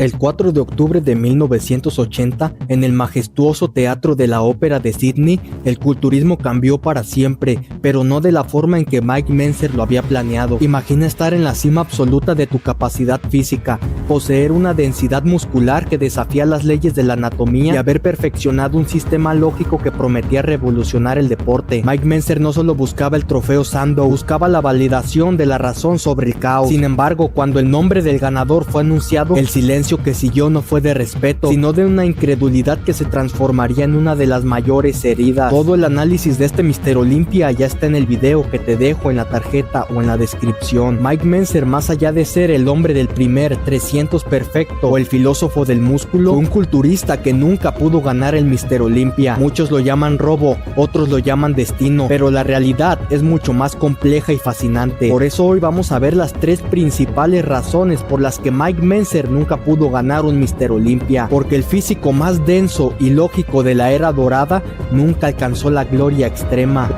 El 4 de octubre de 1980, en el majestuoso Teatro de la Ópera de Sydney, el culturismo cambió para siempre, pero no de la forma en que Mike Mentzer lo había planeado. Imagina estar en la cima absoluta de tu capacidad física, poseer una densidad muscular que desafía las leyes de la anatomía y haber perfeccionado un sistema lógico que prometía revolucionar el deporte. Mike Mentzer no solo buscaba el trofeo Sandow, buscaba la validación de la razón sobre el caos. Sin embargo, cuando el nombre del ganador fue anunciado, el silencio que siguió no fue de respeto, sino de una incredulidad que se transformaría en una de las mayores heridas. Todo el análisis de este Mr. Olympia ya está en el video que te dejo en la tarjeta o en la descripción. Mike Mentzer, más allá de ser el hombre del primer 300 perfecto o el filósofo del músculo, fue un culturista que nunca pudo ganar el Mr. Olympia. Muchos lo llaman robo, otros lo llaman destino, pero la realidad es mucho más compleja y fascinante. Por eso hoy vamos a ver las 3 principales razones por las que Mike Mentzer nunca pudo ganar un Mr. Olympia, porque el físico más denso y lógico de la era dorada nunca alcanzó la gloria extrema.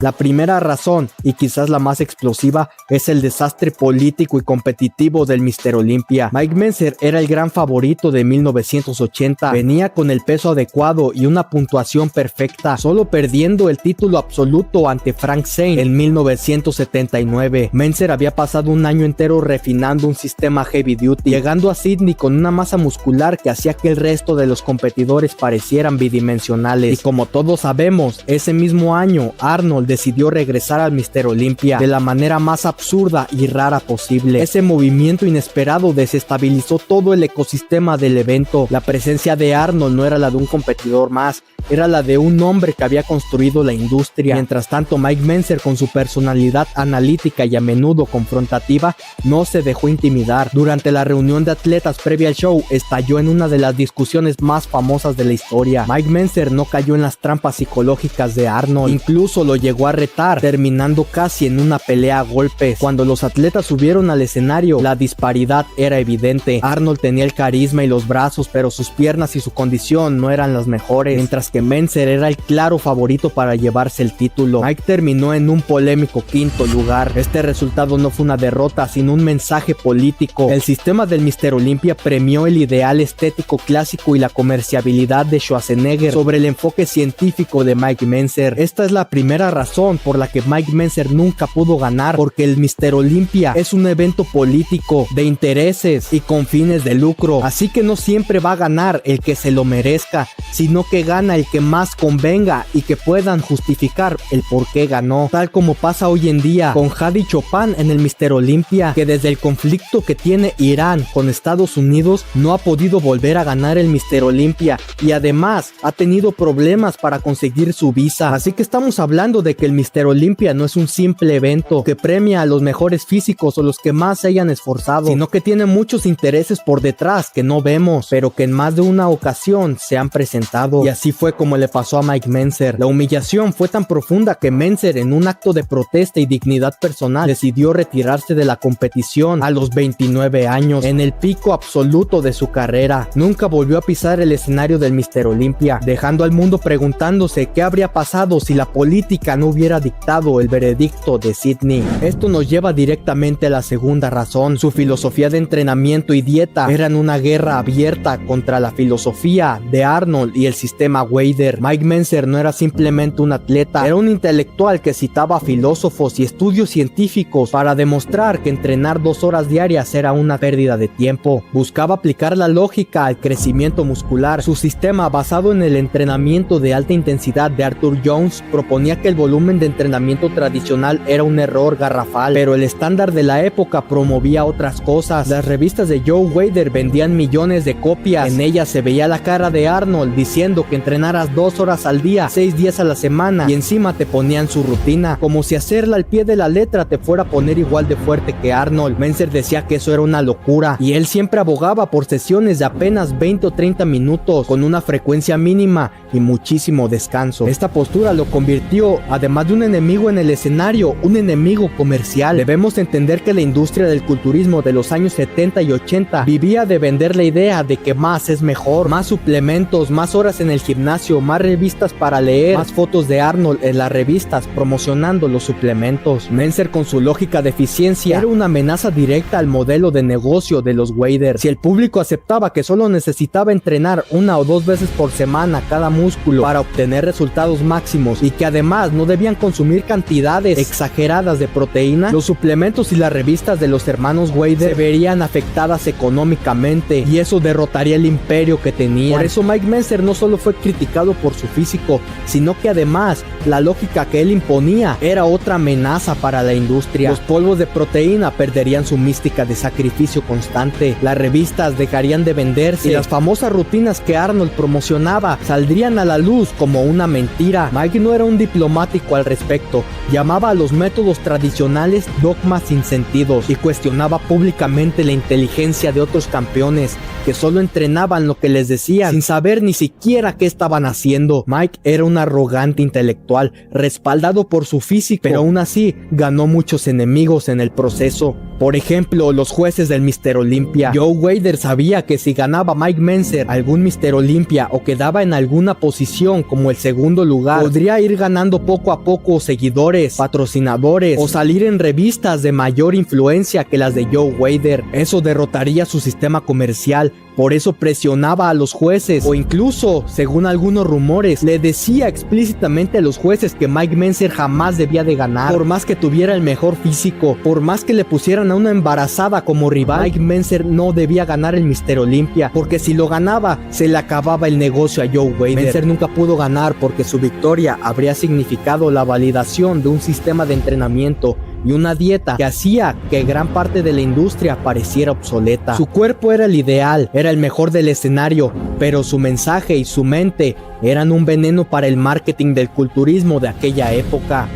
La primera razón, y quizás la más explosiva, es el desastre político y competitivo del Mr. Olympia. Mike Mentzer era el gran favorito de 1980, venía con el peso adecuado y una puntuación perfecta, solo perdiendo el título absoluto ante Frank Zane en 1979. Mentzer había pasado un año entero refinando un sistema heavy duty, llegando a Sydney con una masa muscular que hacía que el resto de los competidores parecieran bidimensionales. Y como todos sabemos, ese mismo año Arnold decidió regresar al Mr. Olympia de la manera más absurda y rara posible. Ese movimiento inesperado desestabilizó todo el ecosistema del evento. La presencia de Arnold no era la de un competidor más, era la de un hombre que había construido la industria. Mientras tanto, Mike Mentzer, con su personalidad analítica y a menudo confrontativa, no se dejó intimidar. Durante la reunión de atletas previa al show, estalló en una de las discusiones más famosas de la historia. Mike Mentzer no cayó en las trampas psicológicas de Arnold, incluso lo llegó a retar, terminando casi en una pelea a golpes. Cuando los atletas subieron al escenario, la disparidad era evidente. Arnold tenía el carisma y los brazos, pero sus piernas y su condición no eran las mejores, mientras que Mentzer era el claro favorito para llevarse el título. Mike terminó en un polémico 5º lugar. Este resultado no fue una derrota, sino un mensaje político. El sistema del Mr. Olympia premió el ideal estético clásico y la comerciabilidad de Schwarzenegger sobre el enfoque científico de Mike Mentzer. Esta es la primera razón por la que Mike Mentzer nunca pudo ganar, porque el Mr. Olympia es un evento político, de intereses y con fines de lucro, así que no siempre va a ganar el que se lo merezca, sino que gana el que más convenga y que puedan justificar el por qué ganó, tal como pasa hoy en día con Hadi Choopan en el Mr. Olympia, que desde el conflicto que tiene Irán con Estados Unidos no ha podido volver a ganar el Mr. Olympia y además ha tenido problemas para conseguir su visa. Así que estamos hablando de que el Mr. Olympia no es un simple evento que premia a los mejores físicos o los que más se hayan esforzado, sino que tiene muchos intereses por detrás que no vemos, pero que en más de una ocasión se han presentado. Y así fue como le pasó a Mike Mentzer. La humillación fue tan profunda que Mentzer, en un acto de protesta y dignidad personal, decidió retirarse de la competición a los 29 años, en el pico absoluto de su carrera. Nunca volvió a pisar el escenario del Mr. Olympia, dejando al mundo preguntándose qué habría pasado si la política no hubiera dictado el veredicto de Sydney. Esto nos lleva directamente a la segunda razón. Su filosofía de entrenamiento y dieta eran una guerra abierta contra la filosofía de Arnold y el sistema Weider. Mike Mentzer no era simplemente un atleta, era un intelectual que citaba filósofos y estudios científicos para demostrar que entrenar 2 horas diarias era una pérdida de tiempo. Buscaba aplicar la lógica al crecimiento muscular. Su sistema, basado en el entrenamiento de alta intensidad de Arthur Jones, proponía que el volumen de entrenamiento tradicional era un error garrafal, pero el estándar de la época promovía otras cosas. Las revistas de Joe Weider vendían millones de copias. En ellas se veía la cara de Arnold diciendo que entrenaras 2 horas al día, 6 días a la semana, y encima te ponían su rutina, como si hacerla al pie de la letra te fuera a poner igual de fuerte que Arnold. Mentzer decía que eso era una locura, y él siempre abogaba por sesiones de apenas 20 o 30 minutos, con una frecuencia mínima y muchísimo descanso. Esta postura lo convirtió, además de un enemigo en el escenario, un enemigo comercial. Debemos entender que la industria del culturismo de los años 70 y 80 vivía de vender la idea de que más es mejor, más suplementos, más horas en el gimnasio gimnasio, más revistas para leer, más fotos de Arnold en las revistas promocionando los suplementos. Meltzer, con su lógica de eficiencia, era una amenaza directa al modelo de negocio de los waders. Si el público aceptaba que solo necesitaba entrenar 1 o 2 veces por semana cada músculo para obtener resultados máximos y que además no debían consumir cantidades exageradas de proteína, los suplementos y las revistas de los hermanos Wader se verían afectadas económicamente y eso derrotaría el imperio que tenía. Por eso Mike Mentzer no solo fue criticado por su físico, sino que además la lógica que él imponía era otra amenaza para la industria. Los polvos de proteína perderían su mística de sacrificio constante, las revistas dejarían de venderse y las famosas rutinas que Arnold promocionaba saldrían a la luz como una mentira. Mike no era un diplomático al respecto, llamaba a los métodos tradicionales dogmas sin sentidos y cuestionaba públicamente la inteligencia de otros campeones que solo entrenaban lo que les decían sin saber ni siquiera qué estaban haciendo. Mike era un arrogante intelectual respaldado por su físico, pero aún así ganó muchos enemigos en el proceso. Por ejemplo, los jueces del Mr. Olympia. Joe Wader sabía que si ganaba Mike Mentzer algún Mr. Olympia o quedaba en alguna posición como el segundo lugar, podría ir ganando poco a poco seguidores, patrocinadores o salir en revistas de mayor influencia que las de Joe Wader. Eso derrotaría su sistema comercial. Por eso presionaba a los jueces o incluso, según algunos rumores, le decía explícitamente a los jueces que Mike Mentzer jamás debía de ganar. Por más que tuviera el mejor físico, por más que le pusieran a una embarazada como rival, Mike Mentzer no debía ganar el Mr. Olympia, porque si lo ganaba, se le acababa el negocio a Joe Wader. Mentzer nunca pudo ganar porque su victoria habría significado la validación de un sistema de entrenamiento y una dieta que hacía que gran parte de la industria pareciera obsoleta. Su cuerpo era el ideal, era el mejor del escenario, pero su mensaje y su mente eran un veneno para el marketing del culturismo de aquella época.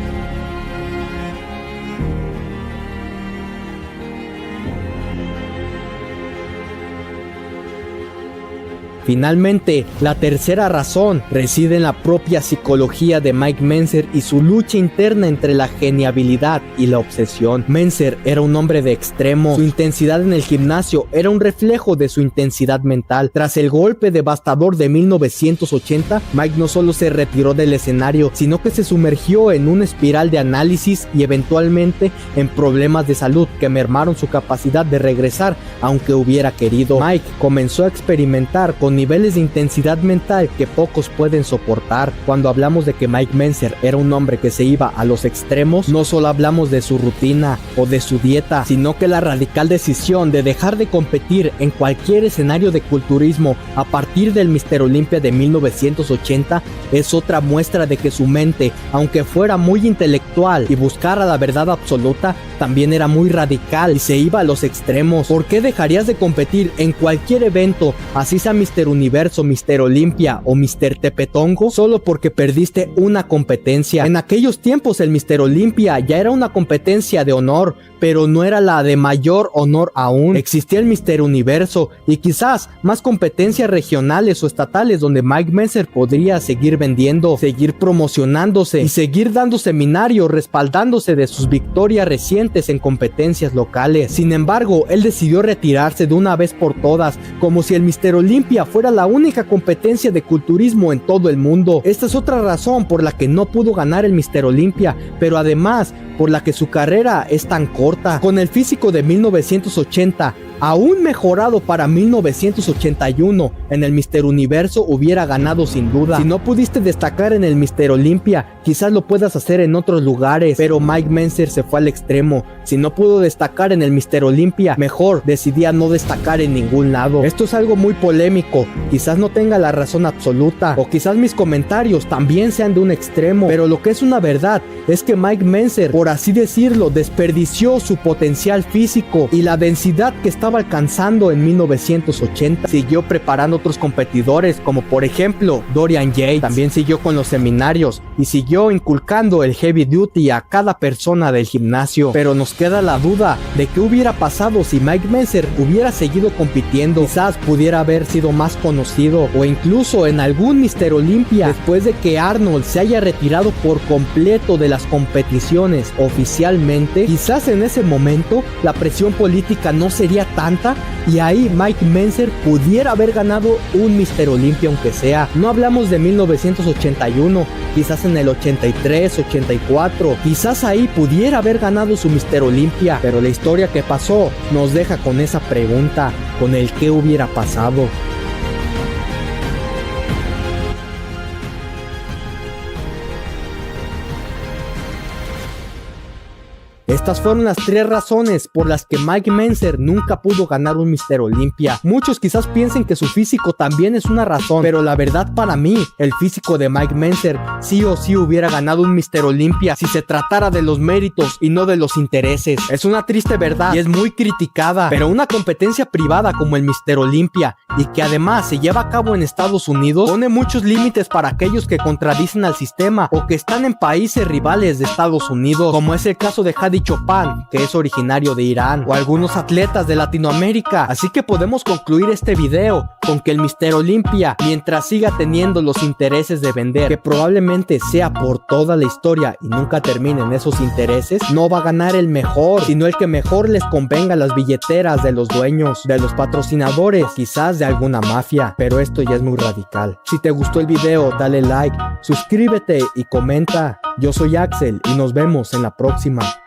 Finalmente, la tercera razón reside en la propia psicología de Mike Mentzer y su lucha interna entre la genialidad y la obsesión. Mentzer era un hombre de extremos. Su intensidad en el gimnasio era un reflejo de su intensidad mental. Tras el golpe devastador de 1980, Mike no solo se retiró del escenario, sino que se sumergió en una espiral de análisis y eventualmente en problemas de salud que mermaron su capacidad de regresar aunque hubiera querido. Mike comenzó a experimentar con niveles de intensidad mental que pocos pueden soportar. Cuando hablamos de que Mike Mentzer era un hombre que se iba a los extremos, no solo hablamos de su rutina o de su dieta, sino que la radical decisión de dejar de competir en cualquier escenario de culturismo a partir del Mr. Olympia de 1980 es otra muestra de que su mente, aunque fuera muy intelectual y buscara la verdad absoluta, también era muy radical y se iba a los extremos. ¿Por qué dejarías de competir en cualquier evento, así sea Mr. Universo, Mr. Olympia o Mr. Tepetongo, solo porque perdiste una competencia? En aquellos tiempos el Mr. Olympia ya era una competencia de honor, pero no era la de mayor honor aún. Existía el Mr. Universo y quizás más competencias regionales o estatales donde Mike Mentzer podría seguir vendiendo, seguir promocionándose y seguir dando seminarios respaldándose de sus victorias recientes en competencias locales. Sin embargo, él decidió retirarse de una vez por todas, como si el Mr. Olympia fuera la única competencia de culturismo en todo el mundo. Esta es otra razón por la que no pudo ganar el Mr. Olympia, pero además por la que su carrera es tan corta. Con el físico de 1980, aún mejorado para 1981, en el Mr. Universo hubiera ganado sin duda. Si no pudiste destacar en el Mr. Olympia, quizás lo puedas hacer en otros lugares, pero Mike Mentzer se fue al extremo. Si no pudo destacar en el Mr. Olympia, mejor decidía no destacar en ningún lado. Esto es algo muy polémico, quizás no tenga la razón absoluta, o quizás mis comentarios también sean de un extremo, pero lo que es una verdad es que Mike Mentzer, por así decirlo, desperdició su potencial físico y la densidad que estaba alcanzando en 1980. Siguió preparando otros competidores, como por ejemplo Dorian Yates. También siguió con los seminarios y siguió inculcando el heavy duty a cada persona del gimnasio. Pero nos queda la duda de qué hubiera pasado si Mike Mentzer hubiera seguido compitiendo. Quizás pudiera haber sido más conocido o incluso en algún Mr. Olympia después de que Arnold se haya retirado por completo de las competiciones oficialmente. Quizás en ese momento la presión política no sería tanta y ahí Mike Mentzer pudiera haber ganado un Mr. Olympia aunque sea. No hablamos de 1981, quizás en el 83, 84, quizás ahí pudiera haber ganado su Mr. Olympia, pero la historia que pasó nos deja con esa pregunta, con el qué hubiera pasado. Estas fueron las 3 razones por las que Mike Mentzer nunca pudo ganar un Mr. Olympia. Muchos quizás piensen que su físico también es una razón, pero la verdad para mí, el físico de Mike Mentzer sí o sí hubiera ganado un Mr. Olympia si se tratara de los méritos y no de los intereses. Es una triste verdad y es muy criticada, pero una competencia privada como el Mr. Olympia y que además se lleva a cabo en Estados Unidos pone muchos límites para aquellos que contradicen al sistema o que están en países rivales de Estados Unidos, como es el caso de Hadi Choopan, que es originario de Irán, o algunos atletas de Latinoamérica. Así que podemos concluir este video con que el Mr. Olympia, mientras siga teniendo los intereses de vender, que probablemente sea por toda la historia y nunca terminen esos intereses, no va a ganar el mejor, sino el que mejor les convenga a las billeteras de los dueños, de los patrocinadores, quizás de alguna mafia, pero esto ya es muy radical. Si te gustó el video, dale like, suscríbete y comenta. Yo soy Axel y nos vemos en la próxima.